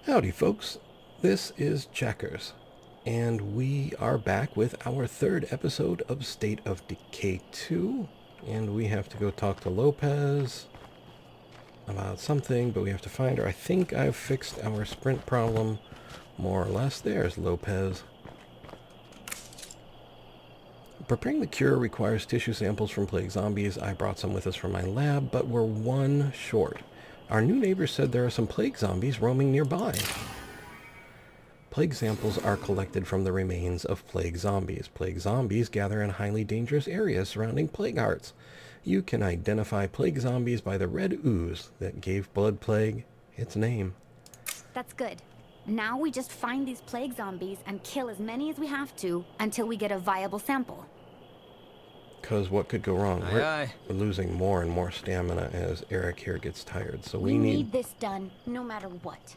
Howdy folks, this is Checkers, and we are back with our third episode of State of Decay 2, and we have to go talk to Lopez about something, but we have to find her. I think I've fixed our sprint problem, more or less. There's Lopez. Preparing the cure requires tissue samples from plague zombies. I brought some with us from my lab, but we're one short. Our new neighbor said there are some plague zombies roaming nearby. Plague samples are collected from the remains of plague zombies. Plague zombies gather in highly dangerous areas surrounding plague hearts. You can identify plague zombies by the red ooze that gave blood plague its name. That's good. Now we just find these plague zombies and kill as many as we have to until we get a viable sample. Because what could go wrong? Aye. We're losing more and more stamina as Eric here gets tired. So we need this done, no matter what.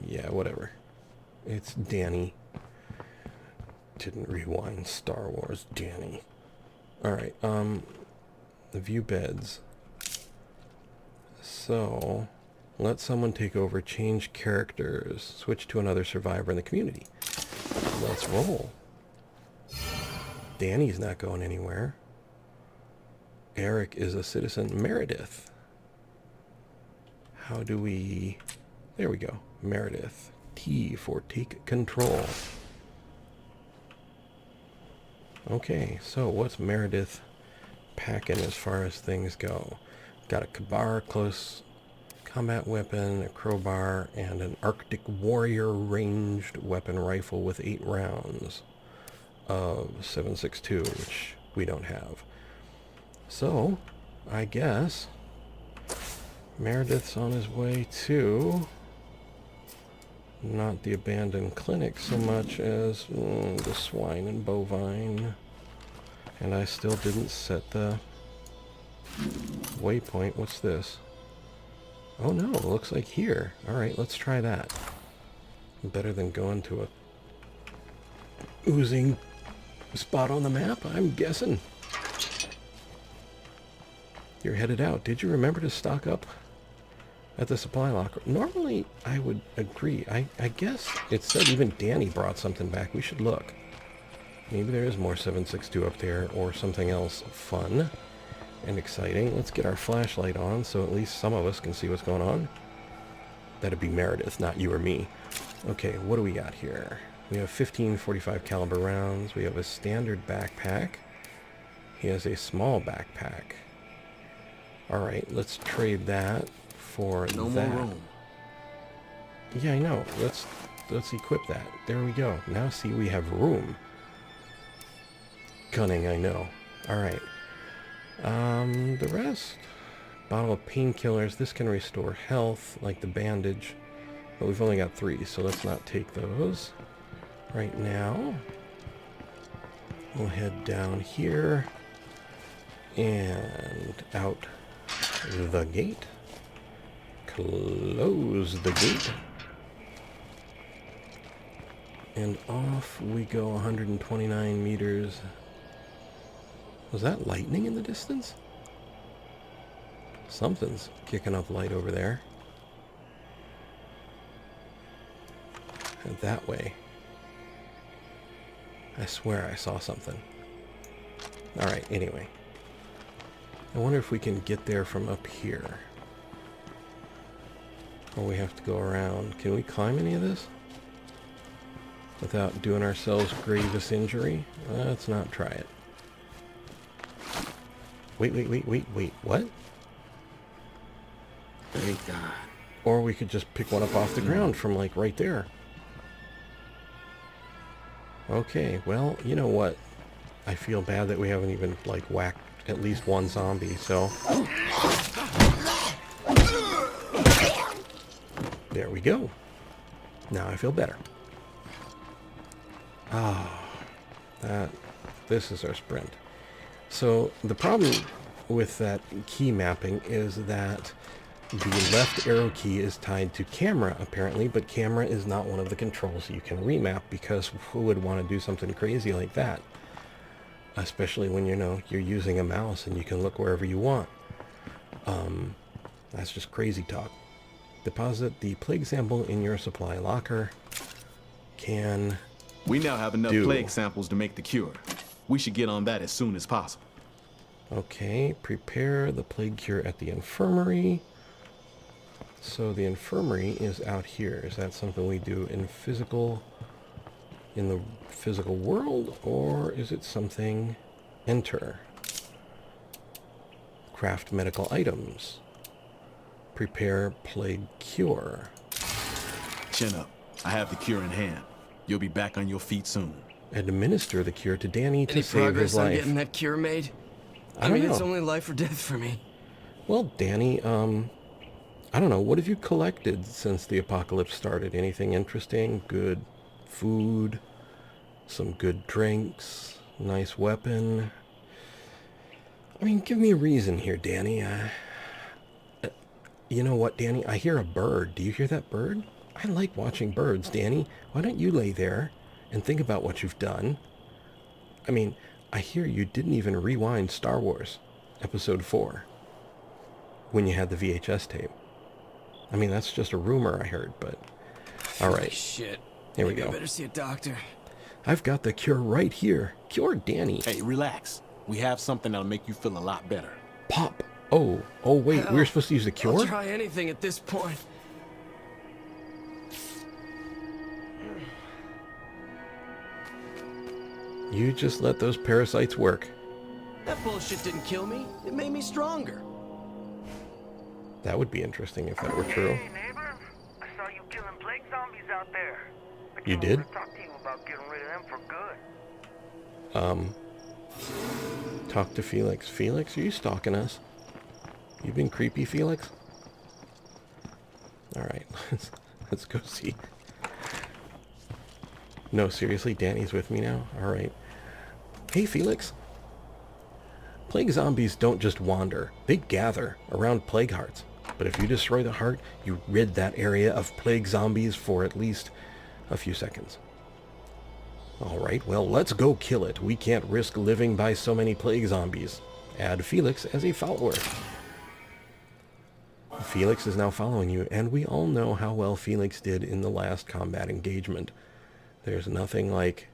Yeah, whatever. It's Danny. Didn't rewind Star Wars, Danny. Alright, view beds. So, let someone take over, change characters, switch to another survivor in the community. Let's roll. Danny's not going anywhere. Eric is a citizen. Meredith. How do we... There we go. Meredith. T for take control. Okay, so what's Meredith packing as far as things go? Got a Kabar close combat weapon, a crowbar, and an Arctic Warrior ranged weapon rifle with 8 rounds of 7.62, which we don't have. So, I guess Meredith's on his way to not the abandoned clinic so much as the swine and bovine. And I still didn't set the waypoint. What's this? Oh no, it looks like here. Alright, let's try that. Better than going to a oozing spot on the map, I'm guessing. You're headed out. Did you remember to stock up at the supply locker? Normally, I would agree. I guess it said even Danny brought something back. We should look. Maybe there is more 7.62 up there or something else fun and exciting. Let's get our flashlight on so at least some of us can see what's going on. That'd be Meredith, not you or me. Okay, what do we got here? We have 15 45 caliber rounds. We have a standard backpack. He has a small backpack. Alright, let's trade that for that. No more room. Yeah, I know. Let's equip that. There we go. Now see, we have room. Cunning, I know. Alright. The rest. Bottle of painkillers. This can restore health, like the bandage. But we've only got 3, so let's not take those right now. We'll head down here and out the gate. Close the gate. And off we go 129 meters. Was that lightning in the distance? Something's kicking up light over there. And that way. I swear I saw something. Alright, anyway. I wonder if we can get there from up here. Or we have to go around. Can we climb any of this? Without doing ourselves grievous injury? Let's not try it. Wait, what? Thank God. Or we could just pick one up off the ground from like right there. Okay, well, you know what? I feel bad that we haven't even like whacked at least one zombie, so... There we go. Now I feel better. This is our sprint. So the problem with that key mapping is that the left arrow key is tied to camera apparently, but camera is not one of the controls you can remap, because who would want to do something crazy like that? Especially when you're using a mouse and you can look wherever you want. That's just crazy talk. Deposit the plague sample in your supply locker. Can We now have enough do. plague samples to make the cure. We should get on that as soon as possible. Okay, prepare the plague cure at the infirmary. So the infirmary is out here. Is that something we do in the physical world, or is it something enter? Craft medical items. Prepare plague cure. Chin up. I have the cure in hand. You'll be back on your feet soon. Administer the cure to Danny to Any save progress his on life. getting that cure made? I don't know. It's only life or death for me. Well, Danny, I don't know. What have you collected since the apocalypse started? Anything interesting? Good food? Some good drinks? Nice weapon? I mean, give me a reason here, Danny. You know what, Danny? I hear a bird. Do you hear that bird? I like watching birds, Danny. Why don't you lay there and think about what you've done? I mean, I hear you didn't even rewind Star Wars Episode 4 when you had the VHS tape. I mean, that's just a rumor I heard, but... Alright, Shit. here we Maybe go. I better see a doctor. I've got the cure right here. Cure Danny. Hey, relax. We have something that'll make you feel a lot better. Pop. Oh, wait, we were Hell, supposed to use the I'll cure? try anything at this point. You just let those parasites work. That bullshit didn't kill me. It made me stronger. That would be interesting if that were true. Hey, neighbor. I saw you killing plague zombies out there. I You came did? over to talk to you about getting rid of them for good. Talk to Felix. Felix, are you stalking us? You've been creepy, Felix? Alright, let's go see. No, seriously, Danny's with me now? Alright. Hey, Felix. Plague zombies don't just wander. They gather around plague hearts. But if you destroy the heart, you rid that area of plague zombies for at least a few seconds. Alright, well, let's go kill it. We can't risk living by so many plague zombies. Add Felix as a follower. Felix is now following you, and we all know how well Felix did in the last combat engagement. There's nothing like,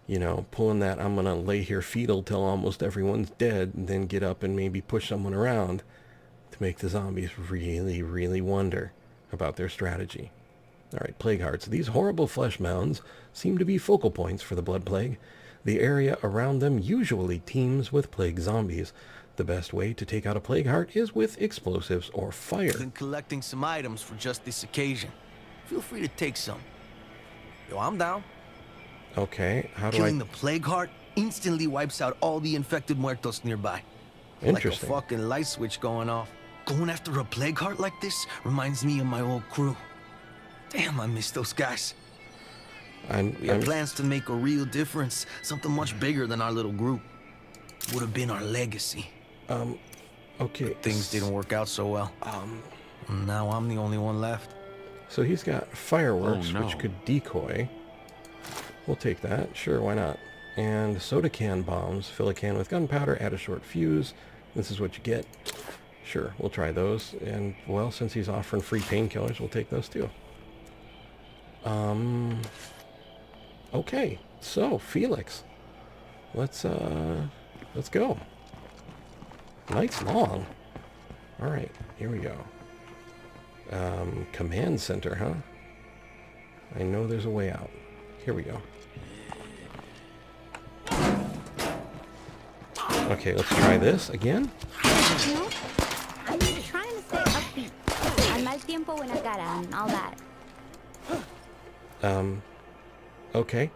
you know, pulling that I'm gonna lay here fetal till almost everyone's dead, and then get up and maybe push someone around to make the zombies really, really wonder about their strategy. Alright, plague hearts. These horrible flesh mounds seem to be focal points for the blood plague. The area around them usually teems with plague zombies. The best way to take out a plague heart is with explosives or fire. Been collecting some items for just this occasion. Feel free to take some. Yo, I'm down. Okay, how do Killing I... the plague heart instantly wipes out all the infected muertos nearby. Interesting. Like a fucking light switch going off. Going after a plague heart like this reminds me of my old crew. Damn, I miss those guys. We had plans to make a real difference. Something much bigger than our little group. Would have been our legacy. Okay. Things didn't work out so well. Now I'm the only one left. So he's got fireworks, Oh, no. which could decoy. We'll take that. Sure, why not? And soda can bombs. Fill a can with gunpowder, add a short fuse. This is what you get. Sure, we'll try those. And, well, since he's offering free painkillers, we'll take those too. Okay, so, Felix. Let's go. Night's long. Alright, here we go. Command center, huh? I know there's a way out. Here we go. Okay, let's try this again. No, I'm just trying to stay upbeat. Al mal tiempo, buena cara, and all that. Okay.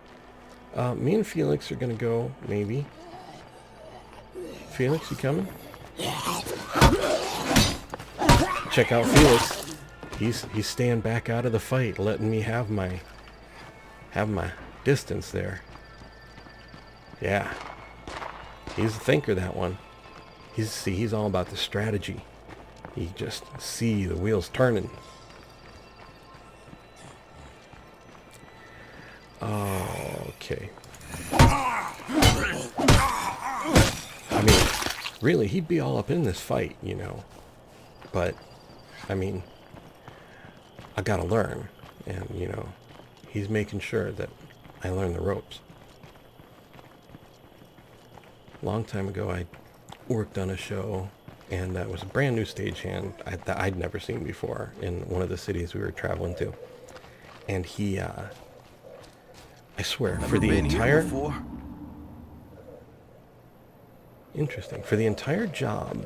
Me and Felix are gonna go, maybe. Felix, you coming? Check out Felix. He's staying back out of the fight, letting me have my distance there. Yeah. He's a thinker, that one. He's all about the strategy. He just see the wheels turning. Okay. I mean, really, he'd be all up in this fight, you know. But, I mean, I gotta learn. And, you know, he's making sure that I learn the ropes. Long time ago, I worked on a show, and that was a brand new stagehand that I'd never seen before in one of the cities we were traveling to. And he, I swear, for the entire... Interesting. For the entire job,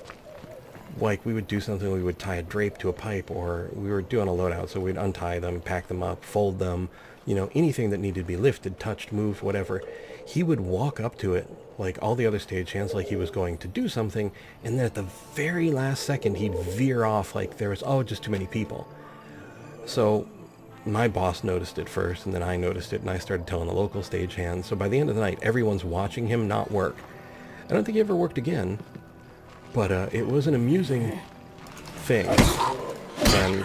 like we would do something, we would tie a drape to a pipe, or we were doing a loadout, so we'd untie them, pack them up, fold them, you know, anything that needed to be lifted, touched, moved, whatever. He would walk up to it, like all the other stagehands, like he was going to do something, and then at the very last second, he'd veer off like there was, oh, just too many people. So my boss noticed it first, and then I noticed it, and I started telling the local stagehands. So by the end of the night, everyone's watching him not work. I don't think he ever worked again, but it was an amusing thing. And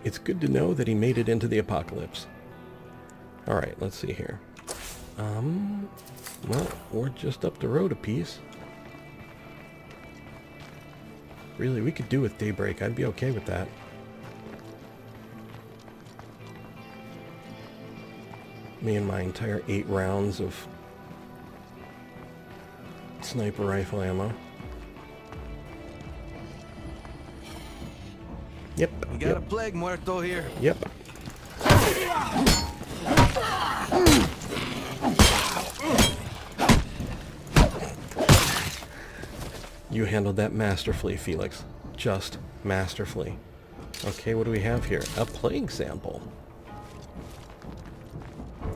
it's good to know that he made it into the apocalypse. All right, let's see here. Well, we're just up the road a piece. Really, we could do with daybreak. I'd be okay with that. Me and my entire 8 rounds of sniper rifle ammo. Yep. You got a plague muerto here. Yep. You handled that masterfully, Felix. Just masterfully. Okay, what do we have here? A plague sample.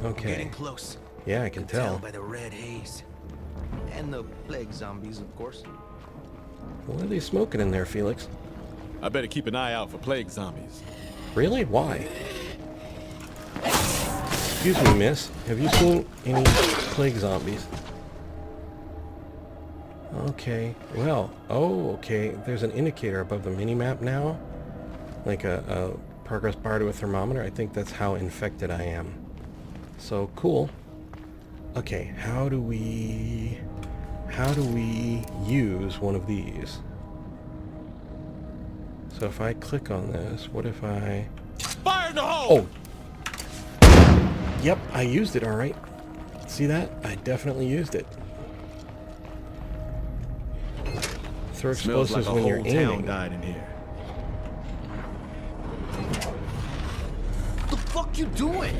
Okay. Getting close. Yeah, I can tell. By the red haze. And the plague zombies, of course. What are they smoking in there, Felix? I better keep an eye out for plague zombies. Really? Why? Excuse me, miss. Have you seen any plague zombies? Okay. Well, oh, okay. There's an indicator above the mini-map now. Like a progress bar to a thermometer. I think that's how infected I am. So, cool. Okay, how do we use one of these? So if I click on this, what if I... Fire in the hole! Oh! Yep, I used it, alright. See that? I definitely used it. Throw Smells explosives like when a you're whole town aiming. died in here. What the fuck you doing?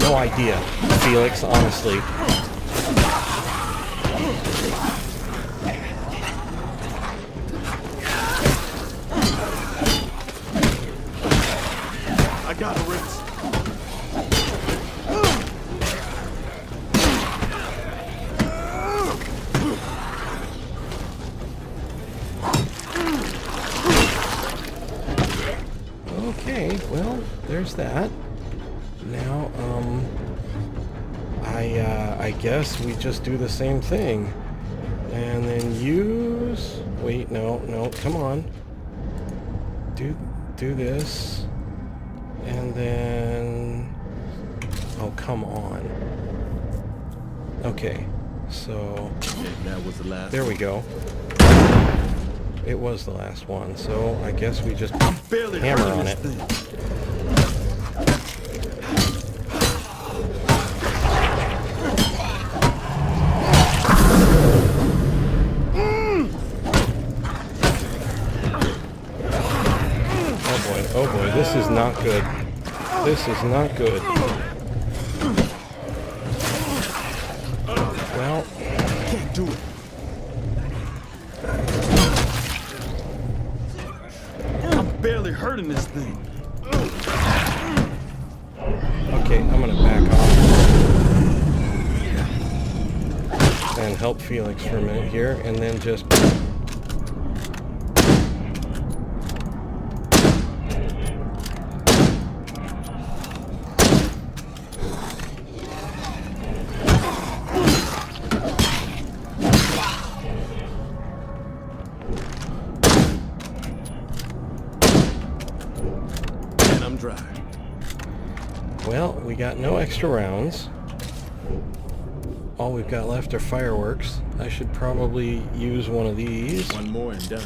No idea, Felix, honestly. I got a rinse. Okay, well, there's that. Now, I guess we just do the same thing. And then use... Wait, no, come on. Do this. And then... Oh, come on. Okay, so... That was the last There we go. It was the last one, so I guess we just barely hammer on it. Oh boy, this is not good. This is not good. Well, Can't do it. I'm barely hurting this thing. okay, I'm gonna back off and help Felix for a minute here, and then just... Well, we got no extra rounds. all we've got left are fireworks. I should probably use one of these. One more and done.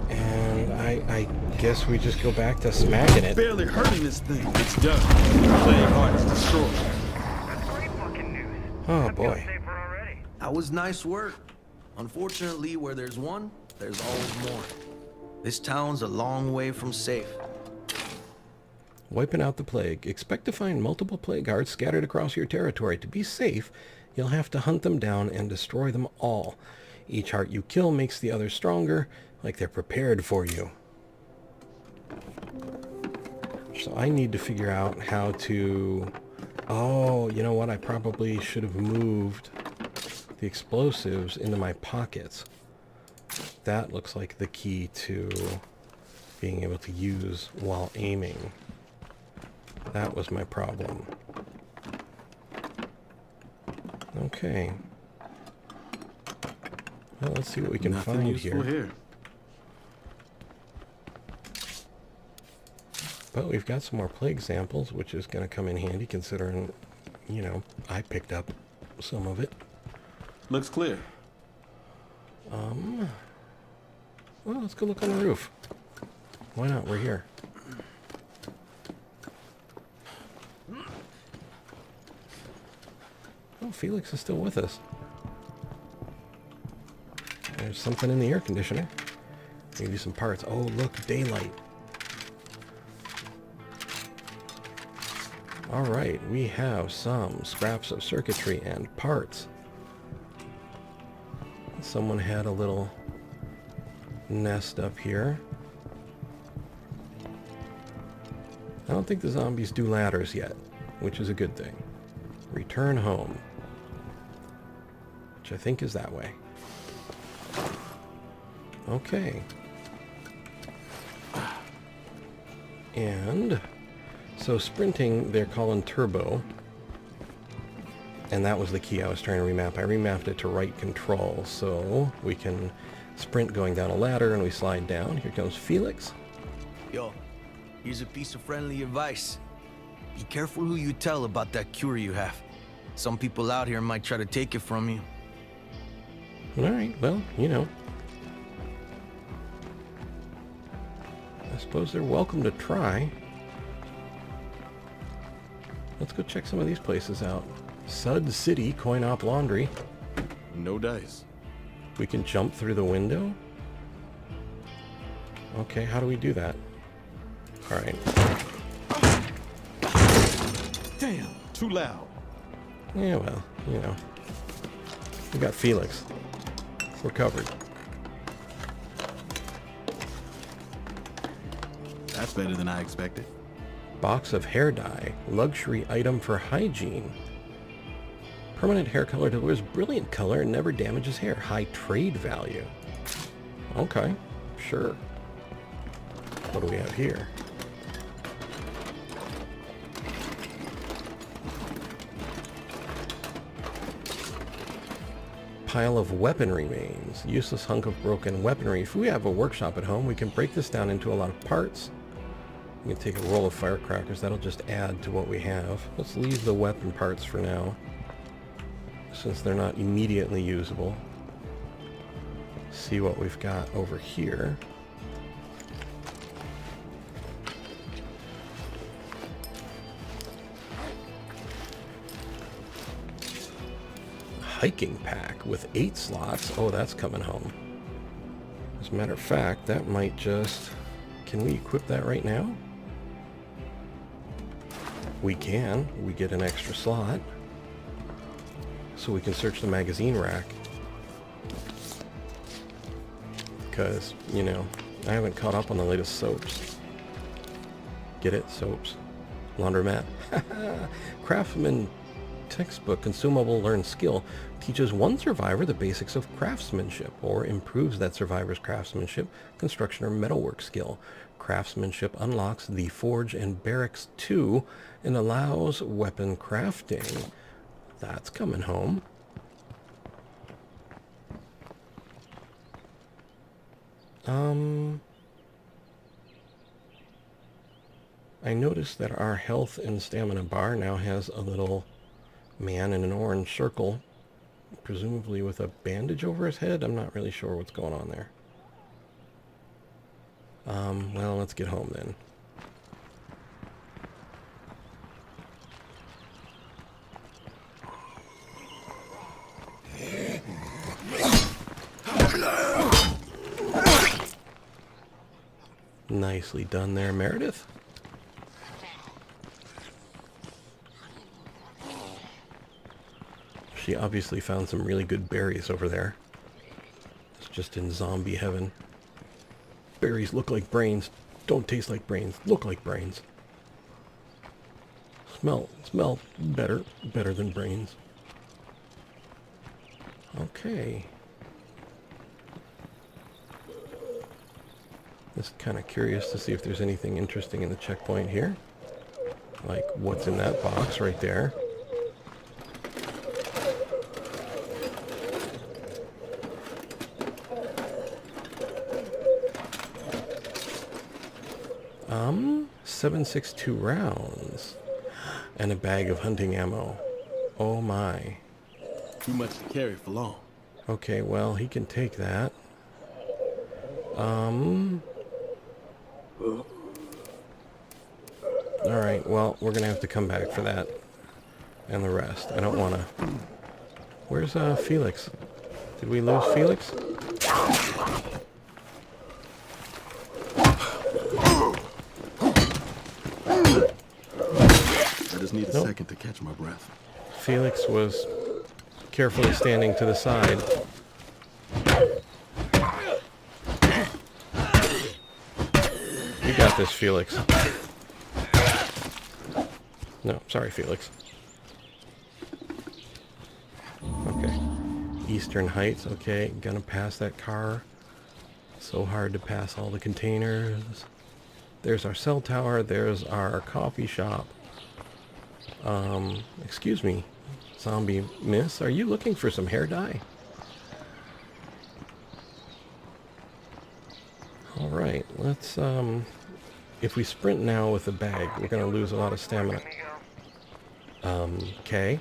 And I guess we just go back to smacking it. Barely hurting this thing. It's done. Playing hard is destroyed. That's great fucking news. Oh, I feel boy. safer already. That was nice work. Unfortunately, where there's one, there's always more. This town's a long way from safe. Wiping out the plague. Expect to find multiple plague hearts scattered across your territory. To be safe, you'll have to hunt them down and destroy them all. Each heart you kill makes the others stronger, like they're prepared for you. So I need to figure out how to... Oh, you know what? I probably should have moved the explosives into my pockets. That looks like the key to being able to use while aiming. That was my problem. Okay. Well, let's see what we can Nothing find useful here. here. But we've got some more plague samples, which is going to come in handy considering, you know, I picked up some of it. Looks clear. Well, let's go look on the roof. Why not? We're here. Oh, Felix is still with us. There's something in the air conditioner. Maybe some parts. Oh, look, daylight. Alright, we have some scraps of circuitry and parts. Someone had a little nest up here. I don't think the zombies do ladders yet, which is a good thing. Return home. Which I think is that way. Okay. And so sprinting, they're calling turbo. And that was the key I was trying to remap. I remapped it to right control, so we can sprint going down a ladder and we slide down. Here comes Felix. Yo, here's a piece of friendly advice. Be careful who you tell about that cure you have. Some people out here might try to take it from you. Alright, well, you know. I suppose they're welcome to try. Let's go check some of these places out. Sud City Coin-Op Laundry. No dice. We can jump through the window? Okay, how do we do that? Alright. Damn, too loud. Yeah, well, you know. We got Felix. We're covered. That's better than I expected. Box of hair dye. Luxury item for hygiene. Permanent hair color delivers brilliant color and never damages hair. High trade value. Okay, sure. What do we have here? Pile of weapon remains. Useless hunk of broken weaponry. If we have a workshop at home, we can break this down into a lot of parts. We can take a roll of firecrackers. That'll just add to what we have. Let's leave the weapon parts for now, since they're not immediately usable. See what we've got over here. Hiking pack with 8 slots. Oh, that's coming home. As a matter of fact, that might just... Can we equip that right now? We can. We get an extra slot. So we can search the magazine rack. Because, you know, I haven't caught up on the latest soaps. Get it? Soaps. Laundromat. Craftsman textbook, consumable learned skill, teaches one survivor the basics of craftsmanship or improves that survivor's craftsmanship, construction, or metalwork skill. Craftsmanship unlocks the Forge and Barracks 2 and allows weapon crafting. That's coming home. I noticed that our health and stamina bar now has a little man in an orange circle, presumably with a bandage over his head. I'm not really sure what's going on there. Well, let's get home then. Nicely done there, Meredith. She obviously found some really good berries over there. It's just in zombie heaven. Berries look like brains, don't taste like brains, look like brains. Smell better than brains. Okay. Just kind of curious to see if there's anything interesting in the checkpoint here. Like what's in that box right there. .762 rounds. And a bag of hunting ammo. Oh my. Too much to carry for long. Okay, well, he can take that. Alright, well, we're gonna have to come back for that. And the rest. I don't wanna... Where's, Felix? Did we lose Felix? I just need a second to catch my breath. Felix was carefully standing to the side. You got this, Felix. No, sorry, Felix. Okay. Eastern Heights, okay. Gonna pass that car. So hard to pass all the containers. There's our cell tower. There's our coffee shop. Excuse me, zombie miss. Are you looking for some hair dye? Alright, let's, if we sprint now with the bag, we're gonna lose a lot of stamina. Okay.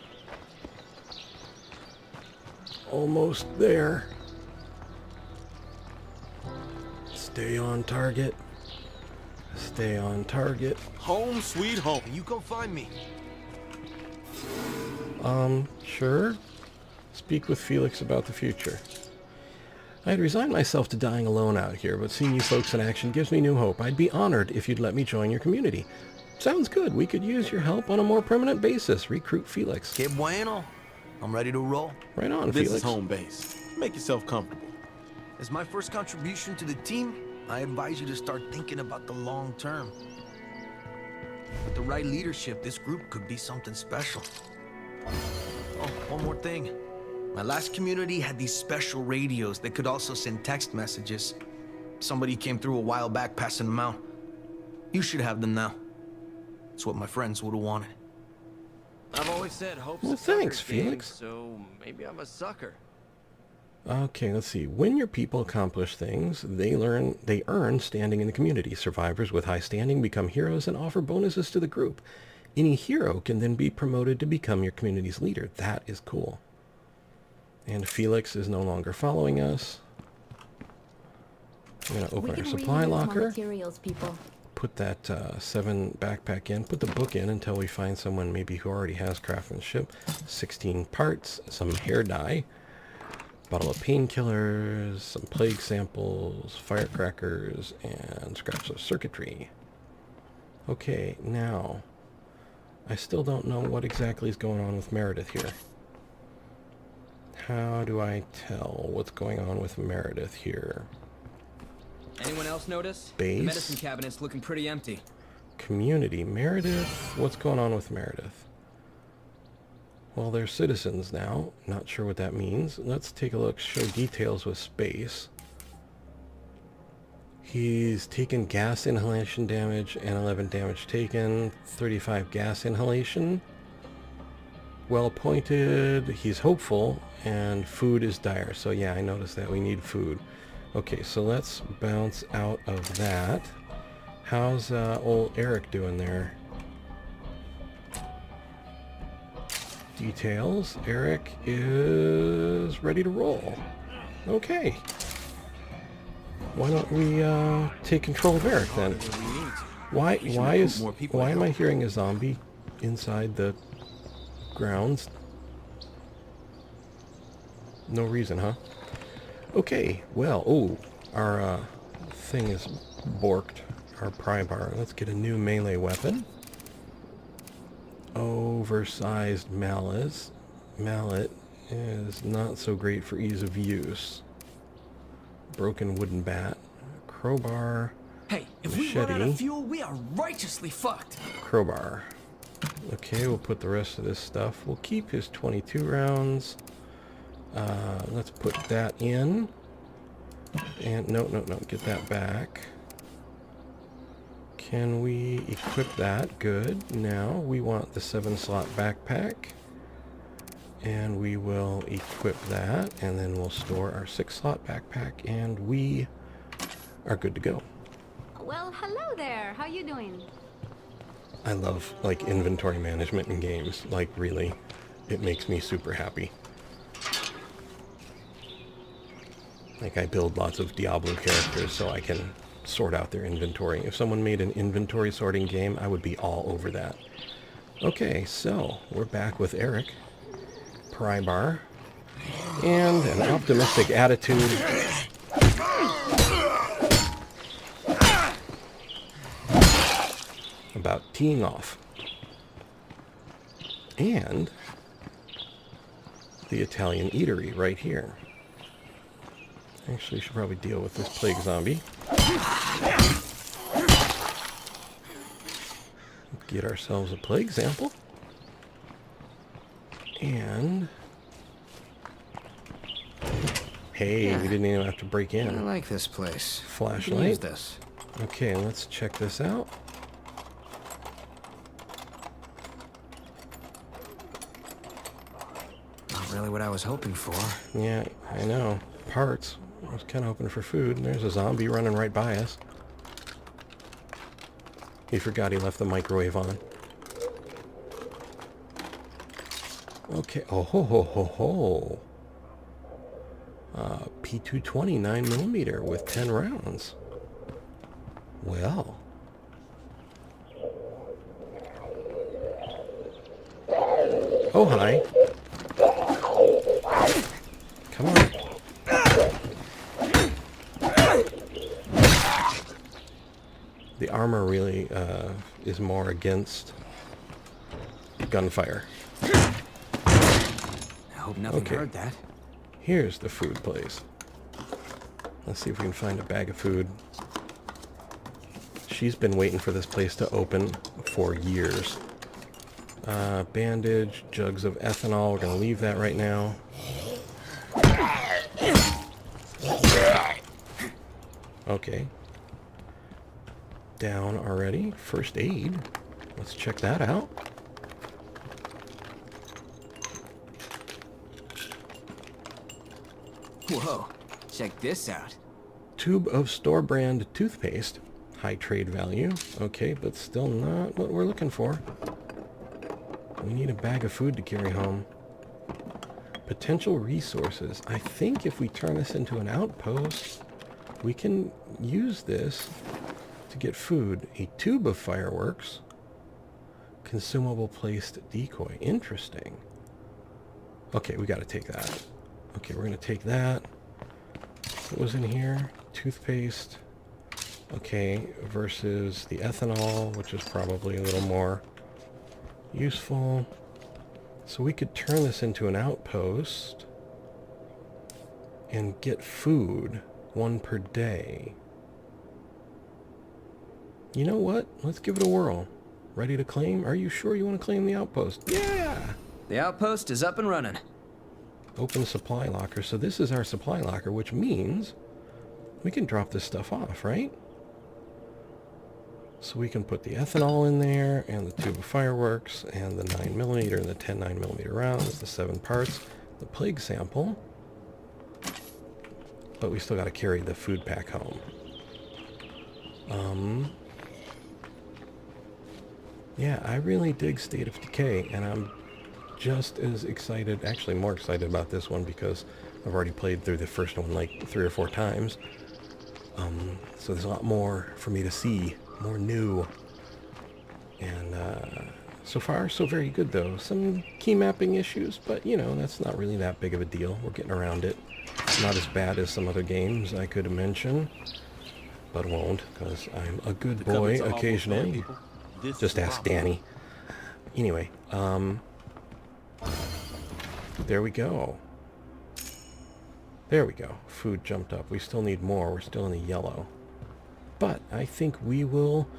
Almost there. Stay on target. Stay on target. Home sweet home. You come find me. Sure. Speak with Felix about the future. I had resigned myself to dying alone out here, but seeing you folks in action gives me new hope. I'd be honored if you'd let me join your community. Sounds good. We could use your help on a more permanent basis. Recruit Felix. Que bueno. I'm ready to roll. Right on, This Felix. is home base. Make yourself comfortable. As my first contribution to the team, I advise you to start thinking about the long term. With the right leadership, this group could be something special. Oh, one more thing. My last community had these special radios that could also send text messages. Somebody came through a while back passing them out. You should have them now. It's what my friends would have wanted. I've always said hope's Well, a sucker's thanks, game, Felix. so maybe I'm a sucker. Okay, let's see. When your people accomplish things, they earn standing in the community. Survivors with high standing become heroes and offer bonuses to the group. Any hero can then be promoted to become your community's leader. That is cool. And Felix is no longer following us. I'm going to open our supply locker. Materials, people. Put that 7 backpack in. Put the book in until we find someone maybe who already has craftsmanship. 16 parts, some hair dye, bottle of painkillers, some plague samples, firecrackers, and scraps of circuitry. Okay, now, I still don't know what exactly is going on with Meredith here. How do I tell what's going on with Meredith here? Anyone else notice? Base? The medicine cabinet's looking pretty empty. Community. Meredith? What's going on with Meredith? Well, they're citizens now. Not sure what that means. Let's take a look. Show details with space. He's taken gas inhalation damage and 11 damage taken. 35 gas inhalation. Well pointed. He's hopeful. And food is dire. So yeah, I noticed that we need food. Okay, so let's bounce out of that. How's old Eric doing there? details. Eric is ready to roll. Okay. Why don't we take control of Eric then? Why am I hearing a zombie inside the grounds? No reason, huh? Okay, well, oh, our thing is borked, our pry bar. Let's get a new melee weapon. Oversized mallet is not so great for ease of use. Broken wooden bat, crowbar, Hey, if machete. we run out of fuel, we are righteously fucked. Crowbar. Okay, we'll put the rest of this stuff. We'll keep his 22 rounds. Let's put that in. And no, get that back. Can we equip that? Good. Now we want the 7-slot backpack. And we will equip that. And then we'll store our 6-slot backpack. And we are good to go. Well, hello there. How you doing? I love, like, inventory management in games. Like, really. It makes me super happy. Like, I build lots of Diablo characters so I can sort out their inventory. If someone made an inventory sorting game, I would be all over that. Okay, so we're back with Eric. Pry bar. And an optimistic attitude. About teeing off. And the Italian eatery right here. Actually, should probably deal with this plague zombie. Get ourselves a plague sample. And hey, we didn't even have to break in. I like this place. Flashlight. Use this. Okay, let's check this out. Not really what I was hoping for. Yeah, I know. Parts. I was kind of hoping for food, and there's a zombie running right by us. He forgot he left the microwave on. Okay. Oh ho ho ho ho. P220 9mm with 10 rounds. Well. Oh hi. Come on. The armor really is more against gunfire. I hope nothing heard that. Here's the food place. Let's see if we can find a bag of food. She's been waiting for this place to open for years. Bandage, jugs of ethanol. We're going to leave that right now. Okay. Down already. First aid. Let's check that out. Whoa, check this out. Tube of store brand toothpaste. High trade value. Okay, but still not what we're looking for. We need a bag of food to carry home. Potential resources. I think if we turn this into an outpost, we can use this to get food. A tube of fireworks. Consumable placed decoy. Interesting. Okay, we got to take that. Okay, we're going to take that. What was in here? Toothpaste. Okay, versus the ethanol, which is probably a little more useful. So we could turn this into an outpost and get food, 1 per day. You know what? Let's give it a whirl. Ready to claim? Are you sure you want to claim the outpost? Yeah! The outpost is up and running. Open supply locker. So this is our supply locker, which means we can drop this stuff off, right? So we can put the ethanol in there, and the tube of fireworks, and the 9mm, and the 10 9mm rounds, the 7 parts, the plague sample. But we still got to carry the food pack home. Yeah, I really dig State of Decay, and I'm just as excited, actually more excited about this one because I've already played through the first one like 3 or 4 times. So there's a lot more for me to see, more new. And so far, so very good though. Some key mapping issues, but you know, that's not really that big of a deal. We're getting around it. Not as bad as some other games I could mention, but won't, because I'm a good boy occasionally. Just ask Danny. Anyway, there we go. There we go. Food jumped up. We still need more. We're still in the yellow. But I think we will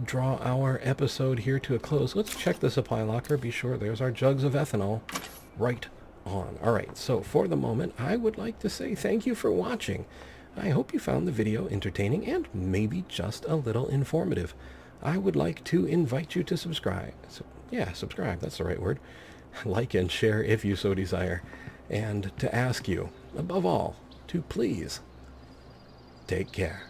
draw our episode here to a close. Let's check the supply locker. Be sure there's our jugs of ethanol right on. Alright, so for the moment, I would like to say thank you for watching. I hope you found the video entertaining and maybe just a little informative. I would like to invite you to subscribe. Subscribe, that's the right word. Like and share if you so desire. And to ask you, above all, to please take care.